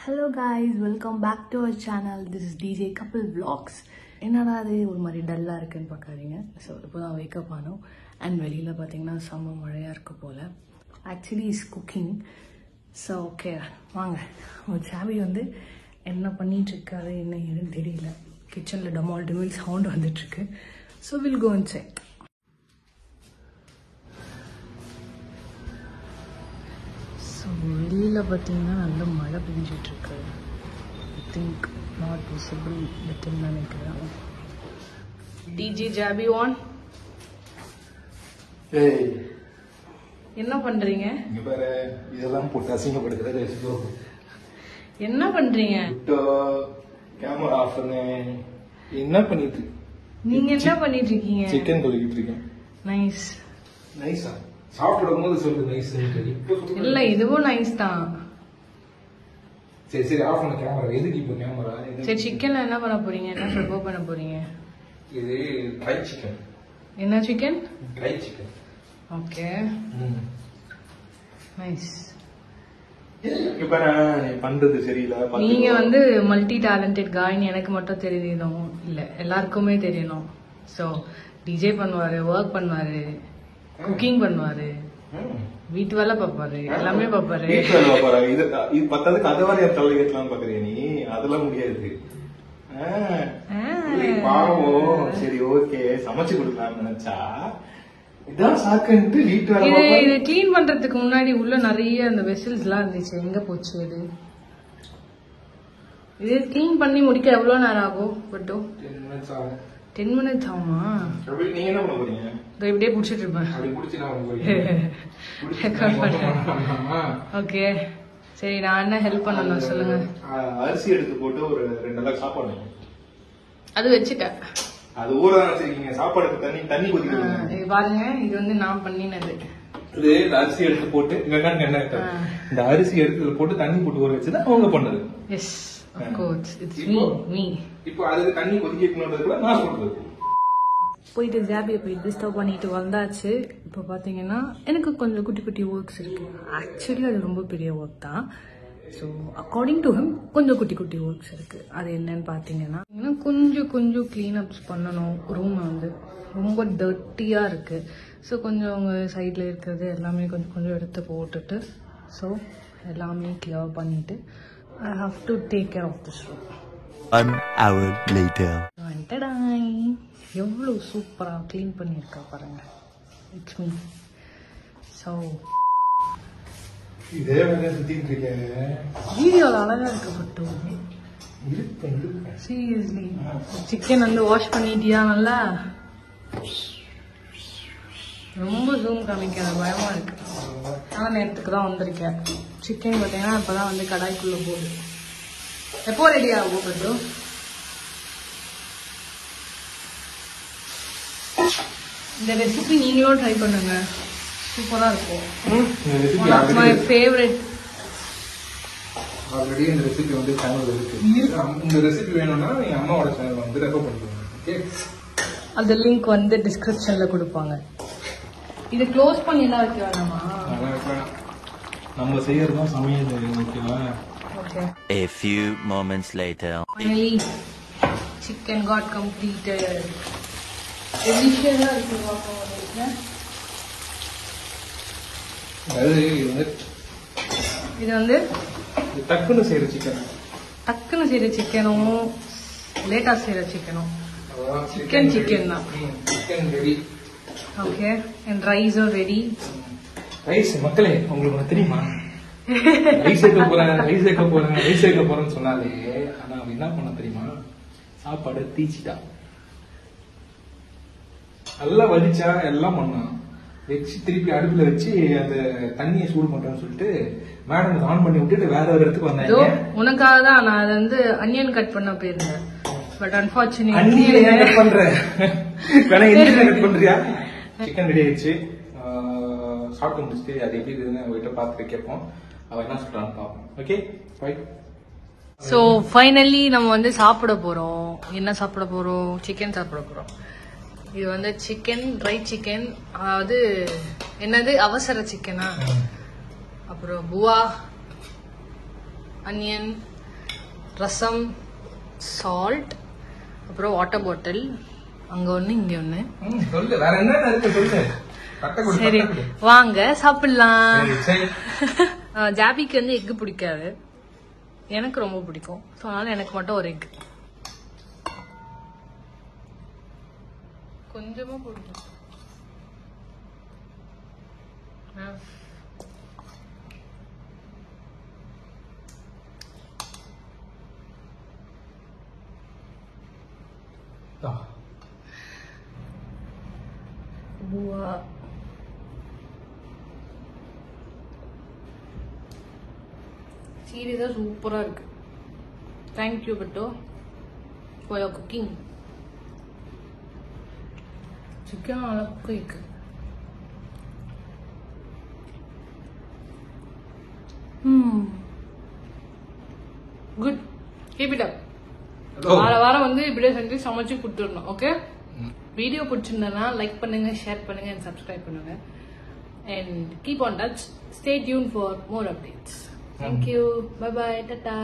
Hello guys, welcome back to our channel. This is DJ Couple Vlogs. என்னடா அது ஒரு மாதிரி டல்லா இருக்குன்னு பார்க்காதீங்க. ஸோ இப்போ தான் வேக்கப் ஆனோம் அண்ட் வெளியில் பார்த்தீங்கன்னா செம்ம மழையாக இருக்க போல். Actually is cooking. So okay வாங்க, ஒரு சாவி வந்து என்ன பண்ணிகிட்ருக்காரு என்ன ஏதுன்னு தெரியல. கிச்சனில் டமால் டிமில் சவுண்ட் வந்துட்டுருக்கு. So will go and check. So வெளியில் பார்த்தீங்கன்னா நல்ல மழை பெஞ்சிட்ருக்கு. ஐ திங்க் நாட் விசிபிள் வித்துன்னு நினைக்கிறேன். டிஜே ஜாபி ஒன், என்ன பண்றீங்க? இதெல்லாம் போட்டு அசிங்கப்படுத்துறது. என்ன பண்றீங்க? கேமரா ஆஃப் பண்ணு. என்ன பண்ணிட்டு நீங்க என்ன பண்ணிட்டு இருக்கீங்க? சிக்கன் கழுவிட்டு இருக்கேன். நைஸ். நைஸா? சாப்பிடும் போது சொல்லு நைஸ். இல்ல இதுவும் நைஸ் தான். சரி சரி ஆஃப் பண்ண கேமரா. எதுக்கு இப்போ கேமரா? சரி சிக்கன்ல என்ன பண்ண போறீங்க? என்ன ப்ரிப்பேர் பண்ண போறீங்க? இது ட்ரை சிக்கன். என்ன chicken? Try chicken. Okay nice. இப்ப நான் பண்றது சரியில்லை. நீங்க வந்து மல்டி டேலண்டட் காய்னு எனக்கு மட்டும் தெரியணும் இல்ல, எல்லாருக்குமே தெரியணும். ஸோ டிஜே பண்ணுவாரு, ஒர்க் பண்ணுவாரு, குக்கிங் பண்ணுவாரு, வீட்டு வேலை பாப்பாரு, எல்லாமே பாப்பாரு. இது பத்தாதுக்கு அதை வர தலை கட்டலாம் பாக்குறியா நீ? அதெல்லாம் முடியாது. பாவம். சரி ஓகே, சமைச்சு கொடுக்கலாம்னு நினைச்சா இதான் சாக்குன்ட்டு வீட்டு வேலை. இது கிளீன் பண்றதுக்கு முன்னாடி உள்ள நிறைய அந்த வெசல்ஸ் எல்லாம் இருந்துச்சு. எங்க போச்சு இது? இது கிளீன் பண்ணி முடிக்க எவ்வளவு நேரம் ஆகும்? பட்டு 10 minutes ஆகுமா? நீங்க என்ன பண்ண போறீங்க? இப்படியே புடிச்சிட்டு இருப்பேன். ஓகே சரி, நான் என்ன ஹெல்ப் பண்ணணும் சொல்லுங்க. அரிசி எடுத்து போட்டு ஒரு 2 நாள் சாப்பாடு அது வச்சுட்டேன். அது ஊற வச்சிருக்கீங்க. சாப்பாடுக்கு தண்ணி கொதிக்க பாருங்க. இது வந்து நான் பண்ணினது. இது அரிசி எடுத்து போட்டு இந்த அரிசி எடுத்து போட்டு தண்ணி போட்டு ஊற வச்சுதான் அவங்க பண்ணது. Yes of course it's me. இப்போ அதுக்கு தண்ணி கொதிக்கணும்ன்றது கூட நான் சொல்றது. போயிட்டு ஜாபியை போய் டிஸ்டர்ப் பண்ணிட்டு வந்தாச்சு. இப்போ பார்த்தீங்கன்னா எனக்கு கொஞ்சம் குட்டி குட்டி ஒர்க்ஸ் இருக்கு. ஆக்சுவலி அது ரொம்ப பெரிய ஒர்க் தான். ஸோ அக்கார்டிங் டு ஹிம் கொஞ்சம் குட்டி குட்டி ஒர்க்ஸ் இருக்கு. அது என்னன்னு பார்த்தீங்கன்னா கொஞ்சம் கொஞ்சம் கிளீனப்ஸ் பண்ணணும். ரூம் வந்து ரொம்ப டர்ட்டியாக இருக்கு. ஸோ கொஞ்சம் அவங்க சைடில் இருக்கிறது எல்லாமே கொஞ்சம் கொஞ்சம் எடுத்து போட்டுட்டு ஸோ எல்லாமே கிளியர் பண்ணிட்டு I have to take care of this room. 1 hour later. எவ்வளவு சூப்பரா கிளீன் பண்ணிருக்கா பாருங்க. It's me. ஸோ இதே வேலை சுத்திட்டு இருக்கேன். வீடியோல அழகா இருக்கப்பட்டு சீரியஸ்லி. சிக்கன் வந்து வாஷ் பண்ணிட்டியா? நல்லா ரொம்ப ஜூம் காமிக்க பயமா இருக்கு. ஆனால் நேரத்துக்கு தான் வந்திருக்கேன். சிக்கன் பார்த்தீங்கன்னா இப்போதான் வந்து கடாய்க்குள்ள போகுது. எப்போ ரெடி ஆகும் பட்டு? இந்த ரெசிபி நீங்களும் ட்ரை பண்ணுங்க, சூப்பரா இருக்கும். My favourite. ஆல்ரெடி இந்த ரெசிபி வந்து சேனல்ல இருக்கு. இந்த ரெசிபி வேணும்னா நீங்க அம்மாவோட சேனல் வந்து ரெஃபர் பண்ணுங்க. ஓகே, அந்த லிங்க் வந்து டிஸ்கிரிப்ஷன்ல கொடுப்பாங்க. இது க்ளோஸ் பண்ணி எல்லாம் வைக்க வேணாமா? நம்ம செய்யறதுதான் சமையல். ஓகேவா? Okay. A few moments later. Finally, chicken got completed. Delicious-ஆ இருக்கு பாப்போம். இது வந்து டக்குன்னு செய்யற சிக்கன். டக்குன்னு செய்யற சிக்கனும் லேட்டா செய்யற சிக்கனும் சிக்கன் தான். Chicken ready. Okay, and rice are ready. Rice மக்களே உங்களுக்கு தெரியுமா? ரைஸ் சேர்க்க போறேன்னு சொன்னாலே ஆனா அவன் என்ன பண்ண தெரியுமா? சாப்பாடு தீச்சிட்டா நல்லா வலிச்சா எல்லாம் பண்ணான். வச்சு திருப்பி அடுப்புல வச்சு அந்த தண்ணியை சூடு பண்றேன்னு சொல்லிட்டு மேடம் ஆன் பண்ணி விட்டுட்டு வேற ஒரு இடத்துக்கு வந்தாங்க. உனக்காக தான் நான் அதை வந்து அனியன் கட் பண்ண போயிருந்தேன். பட் அன்பார்ச்சுனேட்லி அன்னியன் கட் பண்றேன். வேணா இன்ஜின் கட் பண்றியா? சிக்கன் ரெடி ஆயிடுச்சு. சாப்பிட்டு முடிச்சுட்டு அது எப்படி இருக்குதுன்னு அவங்ககிட்ட பார்த்துட்டு கேட்போம். அவன் என்ன சொல்றான்னு பார்ப்போம். Okay right. ஸோ ஃபைனலி நம்ம வந்து சாப்பிட போறோம். என்ன சாப்பிட போறோம்? சிக்கன் சாப்பிட போறோம். இது வந்து சிக்கன், ட்ரை சிக்கன், அதாவது என்னது அவசர சிக்கனா, அப்புறம் புவா, அனியன், ரசம், சால்ட், அப்புறம் வாட்டர் பாட்டில். அங்க ஒண்ணு இங்க ஒண்ணு. சொல்லு வேற என்ன இருக்கு சொல்லு. சரி வாங்க சாப்பிடலாம். ஜாபிக்கு வந்து எக் பிடிக்காது, எனக்கு ரொம்ப பிடிக்கும். ஸோ அதனால எனக்கு மட்டும் ஒரு எக் கொஞ்சமா பிடிக்கும். சீரியஸா சூப்பரா இருக்கு. தேங்க்யூ பட்டோ ஃபார் யோர் குக்கிங். சிக்கன் நல்லா குக் இருக்கு. Good, keep it up. வாரம் வந்து இப்படியே செஞ்சு சமைச்சு கொடுத்துடணும். ஓகே, வீடியோ பிடிச்சிருந்தா லைக் பண்ணுங்க, ஷேர் பண்ணுங்க and subscribe பண்ணுங்க and keep on touch. Stay tuned for more updates. Thank you. Bye bye. Tata.